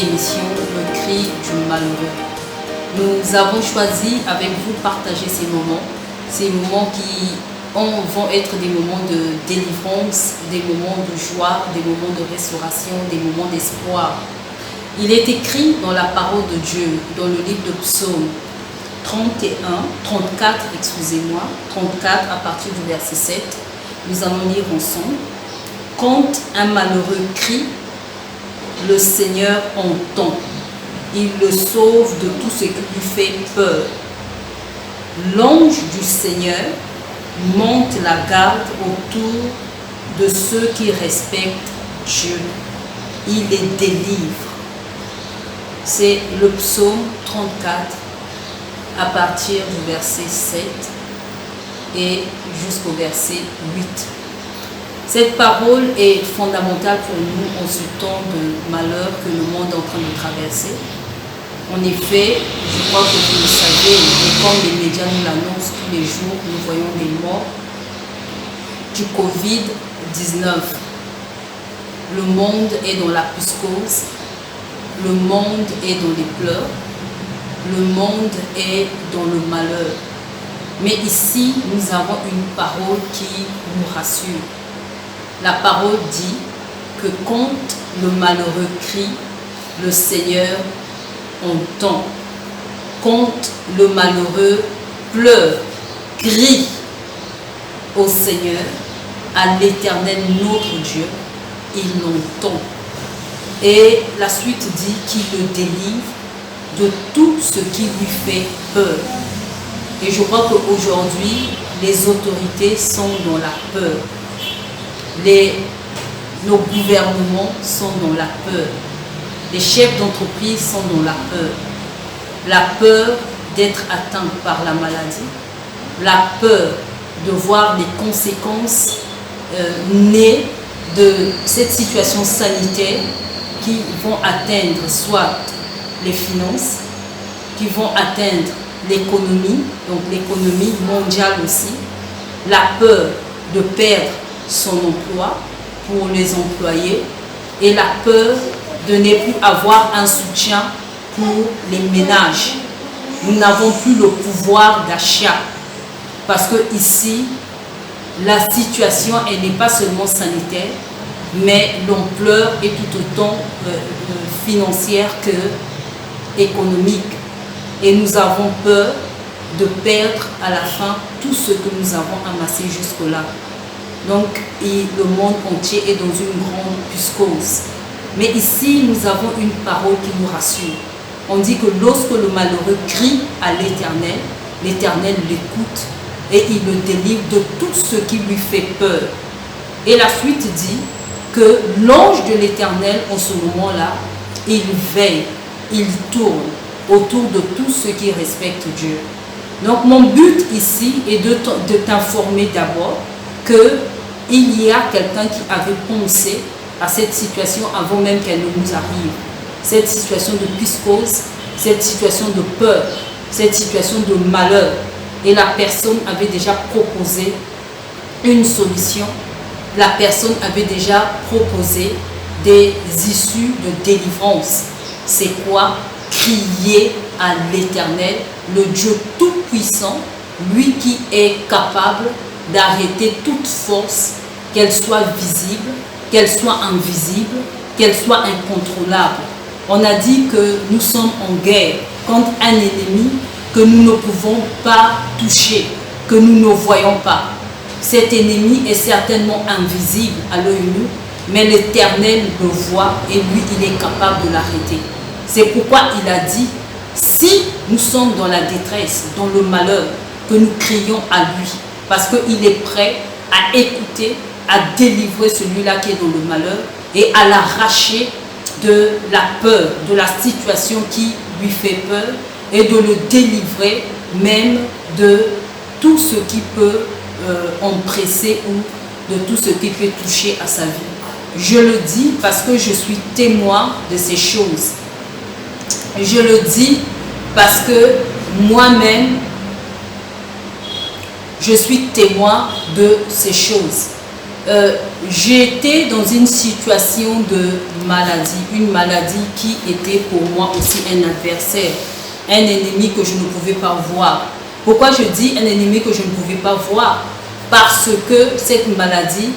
émission Le cri du malheureux. Nous avons choisi avec vous partager ces moments qui vont être des moments de délivrance, des moments de joie, des moments de restauration, des moments d'espoir. Il est écrit dans la parole de Dieu, dans le livre de Psaume 34 à partir du verset 7. Nous allons lire ensemble. Quand un malheureux crie, le Seigneur entend. Il le sauve de tout ce qui lui fait peur. L'ange du Seigneur monte la garde autour de ceux qui respectent Dieu. Il les délivre. C'est le psaume 34 à partir du verset 7 et jusqu'au verset 8. Cette parole est fondamentale pour nous en ce temps de malheur que le monde est en train de traverser. En effet, je crois que vous le savez, et comme les médias nous l'annoncent tous les jours, nous voyons des morts du Covid-19. Le monde est dans la psychose, le monde est dans les pleurs, le monde est dans le malheur. Mais ici, nous avons une parole qui nous rassure. La parole dit que quand le malheureux crie, le Seigneur entend. Quand le malheureux pleure, crie au Seigneur, à l'Éternel notre Dieu, il l'entend. Et la suite dit qu'il le délivre de tout ce qui lui fait peur. Et je crois qu'aujourd'hui, les autorités sont dans la peur. Nos gouvernements sont dans la peur. Les chefs d'entreprise sont dans la peur. La peur d'être atteint par la maladie. La peur de voir les conséquences nées de cette situation sanitaire qui vont atteindre soit les finances, qui vont atteindre l'économie, donc l'économie mondiale aussi. La peur de perdre son emploi pour les employés et la peur de ne plus avoir un soutien pour les ménages. Nous n'avons plus le pouvoir d'achat parce que ici, la situation elle n'est pas seulement sanitaire, mais l'ampleur est tout autant financière que économique. Et nous avons peur de perdre à la fin tout ce que nous avons amassé jusque-là. Donc, le monde entier est dans une grande psychose. Mais ici, nous avons une parole qui nous rassure. On dit que lorsque le malheureux crie à l'Éternel, l'Éternel l'écoute et il le délivre de tout ce qui lui fait peur. Et la suite dit que l'ange de l'Éternel, en ce moment-là, il veille, il tourne autour de tous ceux qui respectent Dieu. Donc, mon but ici est de t'informer d'abord qu'il y a quelqu'un qui avait pensé à cette situation avant même qu'elle ne nous arrive. Cette situation de psychose, cette situation de peur, cette situation de malheur. Et la personne avait déjà proposé une solution. La personne avait déjà proposé des issues de délivrance. C'est quoi? Crier à l'Éternel, le Dieu tout-puissant, lui qui est capable d'arrêter toute force, qu'elle soit visible, qu'elle soit invisible, qu'elle soit incontrôlable. On a dit que nous sommes en guerre contre un ennemi que nous ne pouvons pas toucher, que nous ne voyons pas. Cet ennemi est certainement invisible à l'œil nu, mais l'Éternel le voit et lui, il est capable de l'arrêter. C'est pourquoi il a dit, si nous sommes dans la détresse, dans le malheur, que nous crions à lui, parce qu'il est prêt à écouter, à délivrer celui-là qui est dans le malheur et à l'arracher de la peur, de la situation qui lui fait peur et de le délivrer même de tout ce qui peut empresser ou de tout ce qui peut toucher à sa vie. Je le dis parce que je suis témoin de ces choses. Je le dis parce que moi-même, je suis témoin de ces choses. j'étais dans une situation de maladie, une maladie qui était pour moi aussi un adversaire, un ennemi que je ne pouvais pas voir. Pourquoi je dis un ennemi que je ne pouvais pas voir? Parce que cette maladie,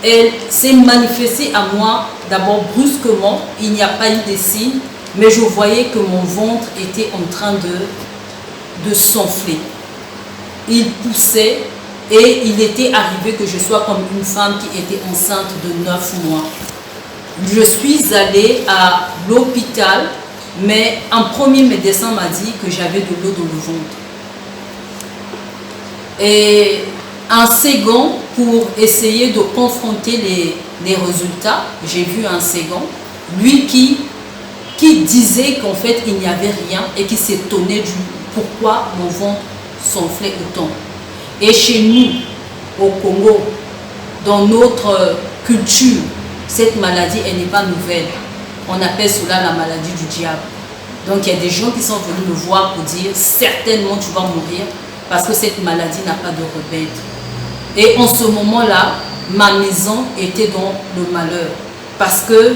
elle s'est manifestée à moi d'abord brusquement, il n'y a pas eu de signes, mais je voyais que mon ventre était en train de s'enfler. Il poussait et il était arrivé que je sois comme une femme qui était enceinte de 9 mois. Je suis allée à l'hôpital, mais un premier médecin m'a dit que j'avais de l'eau dans le ventre. Et un second, pour essayer de confronter les résultats, j'ai vu un second, lui qui disait qu'en fait il n'y avait rien et qui s'étonnait du pourquoi mon ventre s'enflait autant. Et chez nous, au Congo, dans notre culture, cette maladie, elle n'est pas nouvelle. On appelle cela la maladie du diable. Donc il y a des gens qui sont venus me voir pour dire certainement tu vas mourir parce que cette maladie n'a pas de remède. Et en ce moment-là, ma maison était dans le malheur parce que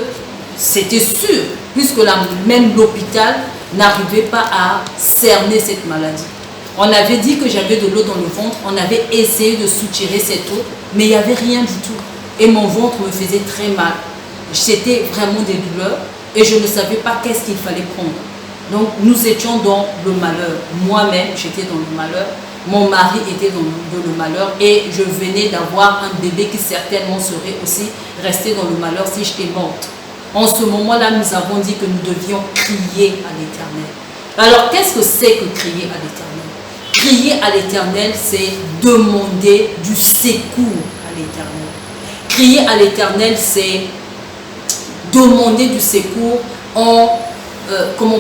c'était sûr, puisque même l'hôpital n'arrivait pas à cerner cette maladie. On avait dit que j'avais de l'eau dans le ventre, on avait essayé de soutirer cette eau, mais il n'y avait rien du tout. Et mon ventre me faisait très mal. C'était vraiment des douleurs et je ne savais pas qu'est-ce qu'il fallait prendre. Donc nous étions dans le malheur. Moi-même, j'étais dans le malheur. Mon mari était dans le malheur et je venais d'avoir un bébé qui certainement serait aussi resté dans le malheur si j'étais morte. En ce moment-là, nous avons dit que nous devions crier à l'Éternel. Alors, qu'est-ce que c'est que crier à l'Éternel? Crier à l'Éternel, c'est demander du secours à l'Éternel. Crier à l'Éternel, c'est demander du secours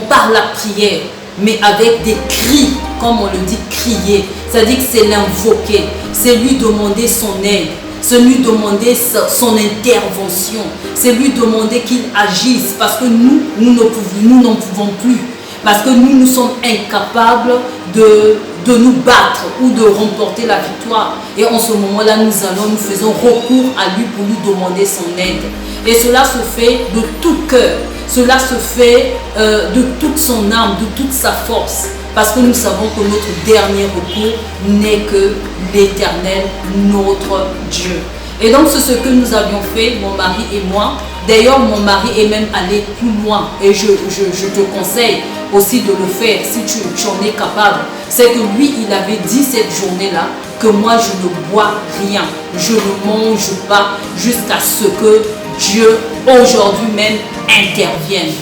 par la prière, mais avec des cris, comme on le dit, crier. C'est-à-dire que c'est l'invoquer, c'est lui demander son aide, c'est lui demander son intervention, c'est lui demander qu'il agisse, parce que nous n'en pouvons plus. Parce que nous sommes incapables de nous battre ou de remporter la victoire. Et en ce moment-là, nous faisons recours à lui pour lui demander son aide. Et cela se fait de tout cœur. Cela se fait de toute son âme, de toute sa force. Parce que nous savons que notre dernier recours n'est que l'Éternel, notre Dieu. Et donc c'est ce que nous avions fait, mon mari et moi. D'ailleurs, mon mari est même allé plus loin. Et je te conseille aussi de le faire si tu en es capable. C'est que lui, il avait dit cette journée-là que moi, je ne bois rien. Je ne mange pas jusqu'à ce que Dieu, aujourd'hui même, intervienne.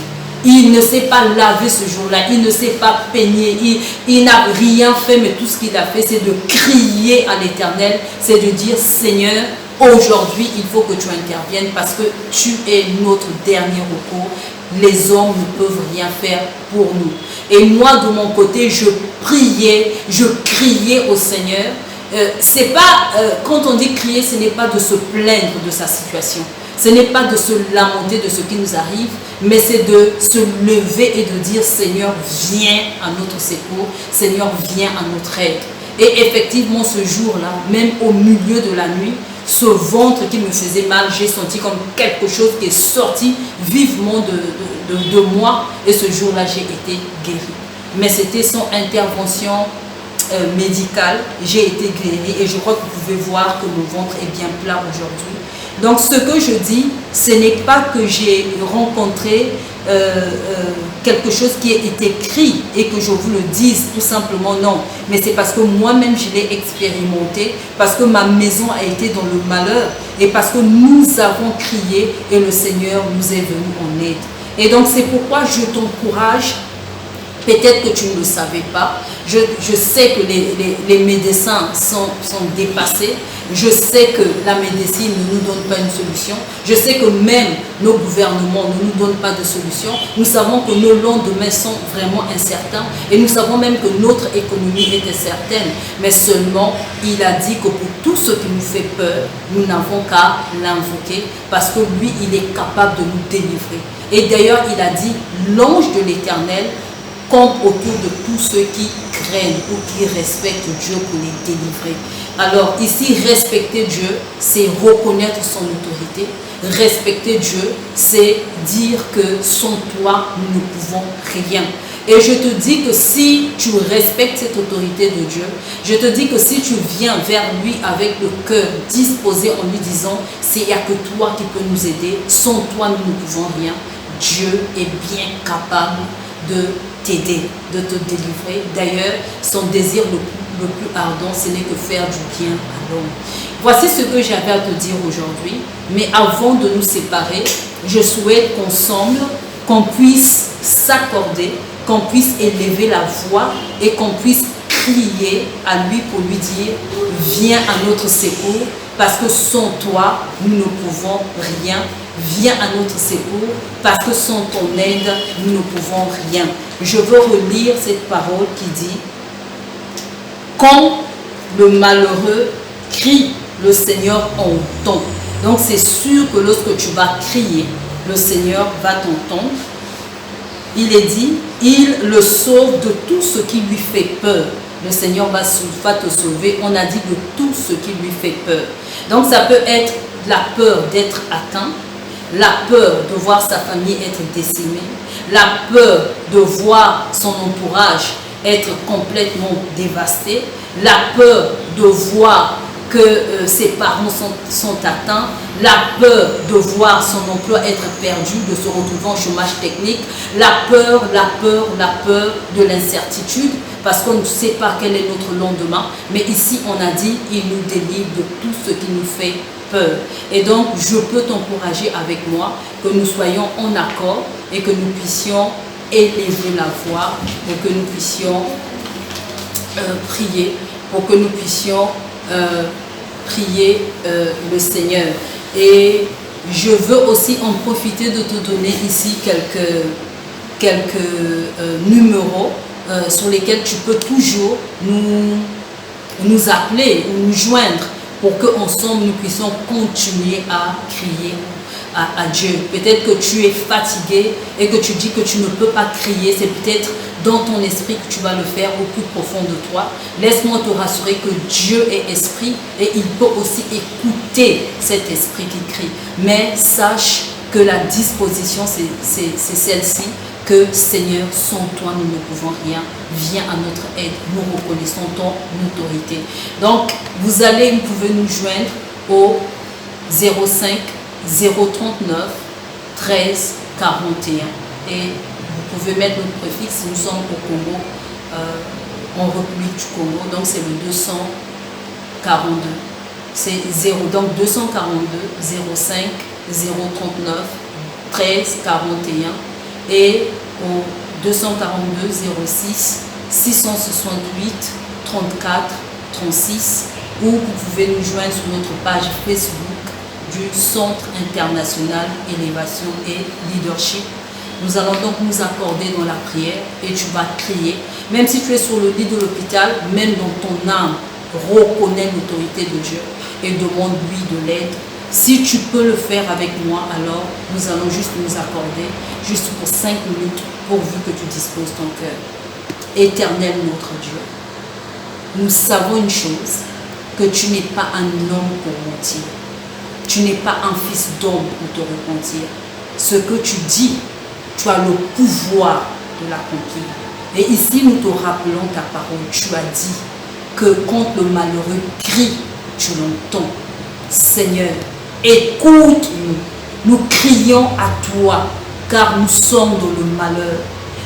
Il ne s'est pas lavé ce jour-là, il ne s'est pas peigné, il n'a rien fait, mais tout ce qu'il a fait, c'est de crier à l'Éternel, c'est de dire, Seigneur, aujourd'hui, il faut que tu interviennes parce que tu es notre dernier recours. Les hommes ne peuvent rien faire pour nous. Et moi, de mon côté, je priais, je criais au Seigneur. C'est pas, quand on dit crier, ce n'est pas de se plaindre de sa situation. Ce n'est pas de se lamenter de ce qui nous arrive, mais c'est de se lever et de dire, Seigneur, viens à notre secours, Seigneur, viens à notre aide. Et effectivement, ce jour-là, même au milieu de la nuit, ce ventre qui me faisait mal, j'ai senti comme quelque chose qui est sorti vivement de moi. Et ce jour-là, j'ai été guérie. Mais c'était son intervention médicale. J'ai été guérie et je crois que vous pouvez voir que mon ventre est bien plat aujourd'hui. Donc ce que je dis, ce n'est pas que j'ai rencontré quelque chose qui a été écrit et que je vous le dise tout simplement, non. Mais c'est parce que moi-même je l'ai expérimenté, parce que ma maison a été dans le malheur et parce que nous avons crié et le Seigneur nous est venu en aide. Et donc c'est pourquoi je t'encourage. Peut-être que tu ne le savais pas. Je sais que les médecins sont dépassés. Je sais que la médecine ne nous donne pas une solution. Je sais que même nos gouvernements ne nous donnent pas de solution. Nous savons que nos lendemains sont vraiment incertains. Et nous savons même que notre économie est incertaine. Mais seulement, il a dit que pour tout ce qui nous fait peur, nous n'avons qu'à l'invoquer. Parce que lui, il est capable de nous délivrer. Et d'ailleurs, il a dit, l'ange de l'Éternel comme autour de tous ceux qui craignent ou qui respectent Dieu pour les délivrer. Alors ici, respecter Dieu, c'est reconnaître son autorité. Respecter Dieu, c'est dire que sans toi, nous ne pouvons rien. Et je te dis que si tu respectes cette autorité de Dieu, je te dis que si tu viens vers lui avec le cœur disposé en lui disant, c'est il n'y a que toi qui peux nous aider, sans toi nous ne pouvons rien, Dieu est bien capable de t'aider, de te délivrer. D'ailleurs, son désir le plus ardent, ce n'est que faire du bien à l'homme. Voici ce que j'avais à te dire aujourd'hui. Mais avant de nous séparer, je souhaite qu'ensemble, qu'on puisse s'accorder, qu'on puisse élever la voix et qu'on puisse crier à lui pour lui dire, viens à notre secours, parce que sans toi, nous ne pouvons rien. Viens à notre secours, parce que sans ton aide, nous ne pouvons rien. Je veux relire cette parole qui dit, quand le malheureux crie, le Seigneur entend. Donc c'est sûr que lorsque tu vas crier, le Seigneur va t'entendre. Il est dit, il le sauve de tout ce qui lui fait peur. Le Seigneur va te sauver. On a dit de tout ce qui lui fait peur. Donc ça peut être la peur d'être atteint, la peur de voir sa famille être décimée, la peur de voir son entourage être complètement dévasté, la peur de voir que ses parents sont atteints, la peur de voir son emploi être perdu, de se retrouver en chômage technique, la peur de l'incertitude, parce qu'on ne sait pas quel est notre lendemain. Mais ici, on a dit, il nous délivre de tout ce qui nous fait peur. Et donc, je peux t'encourager avec moi que nous soyons en accord et que nous puissions élever la voix, pour que nous puissions prier, pour que nous puissions prier le Seigneur. Et je veux aussi en profiter de te donner ici quelques numéros sur lesquels tu peux toujours nous appeler ou nous joindre pour qu'ensemble nous puissions continuer à crier à Dieu. Peut-être que tu es fatigué et que tu dis que tu ne peux pas crier, c'est peut-être dans ton esprit que tu vas le faire au plus profond de toi. Laisse-moi te rassurer que Dieu est esprit et il peut aussi écouter cet esprit qui crie. Mais sache que la disposition, c'est celle-ci, que Seigneur, sans toi, nous ne pouvons rien. Viens à notre aide, nous reconnaissons ton autorité. Donc, vous pouvez nous joindre au 05 039 13 41 et vous pouvez mettre notre préfixe. Nous sommes au Congo, en République du Congo, donc c'est le 242. C'est 0, donc 242 05 039 13 41 et au 242 06 668 34 36, ou vous pouvez nous joindre sur notre page Facebook du Centre international élévation et leadership. Nous allons donc nous accorder dans la prière et tu vas crier. Même si tu es sur le lit de l'hôpital, même dans ton âme, reconnais l'autorité de Dieu et demande-lui de l'aide. Si tu peux le faire avec moi, alors nous allons juste nous accorder, juste pour 5 minutes, pourvu que tu disposes ton cœur. Éternel notre Dieu, nous savons une chose, que tu n'es pas un homme pour mentir. Tu n'es pas un fils d'homme pour te repentir. Ce que tu dis, tu as le pouvoir de l'accomplir. Et ici, nous te rappelons ta parole. Tu as dit que quand le malheureux crie, tu l'entends. Seigneur, écoute-nous. Nous crions à toi, car nous sommes dans le malheur.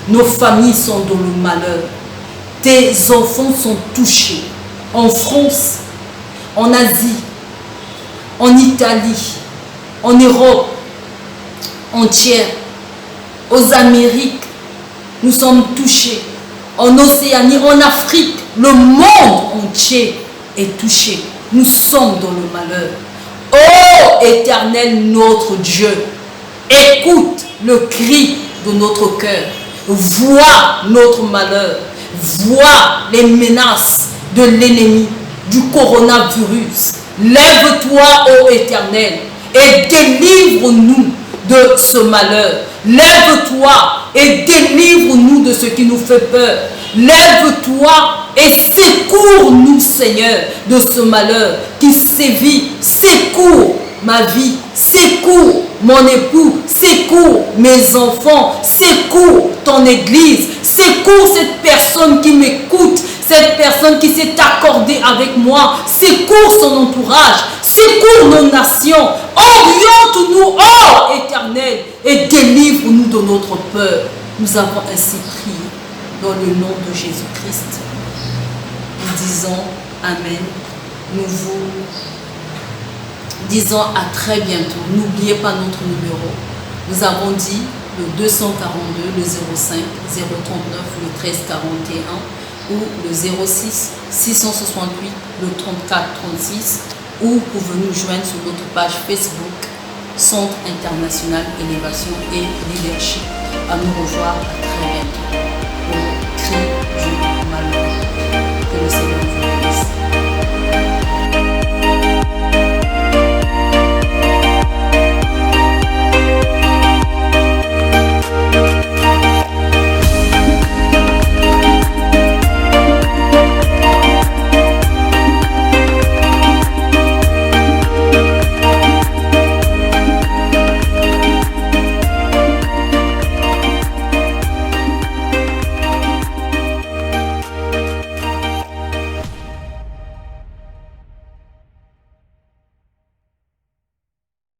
Nos familles sont dans le malheur. Tes enfants sont touchés. En France, en Asie, en Italie, en Europe entière, aux Amériques, nous sommes touchés. En Océanie, en Afrique, le monde entier est touché. Nous sommes dans le malheur. Ô Éternel notre Dieu, écoute le cri de notre cœur. Vois notre malheur. Vois les menaces de l'ennemi, du coronavirus. Lève-toi, ô Éternel, et délivre-nous de ce malheur. Lève-toi et délivre-nous de ce qui nous fait peur. Lève-toi et secours-nous, Seigneur, de ce malheur qui sévit. Secours ma vie, secours mon époux, secours mes enfants, secours ton église, secours cette personne qui m'écoute, cette personne qui s'est accordée avec moi, secours son entourage, secours nos nations, oriente-nous, ô Éternel, et délivre-nous de notre peur. Nous avons ainsi prié dans le nom de Jésus-Christ. Nous disons Amen. Nous vous disons à très bientôt. N'oubliez pas notre numéro. Nous avons dit le 242, le 05, 039, le 13 41 ou le 06 668, le 34 36 ou vous pouvez nous joindre sur notre page Facebook Centre International Élévation et Leadership. À nous revoir à très bientôt. On crie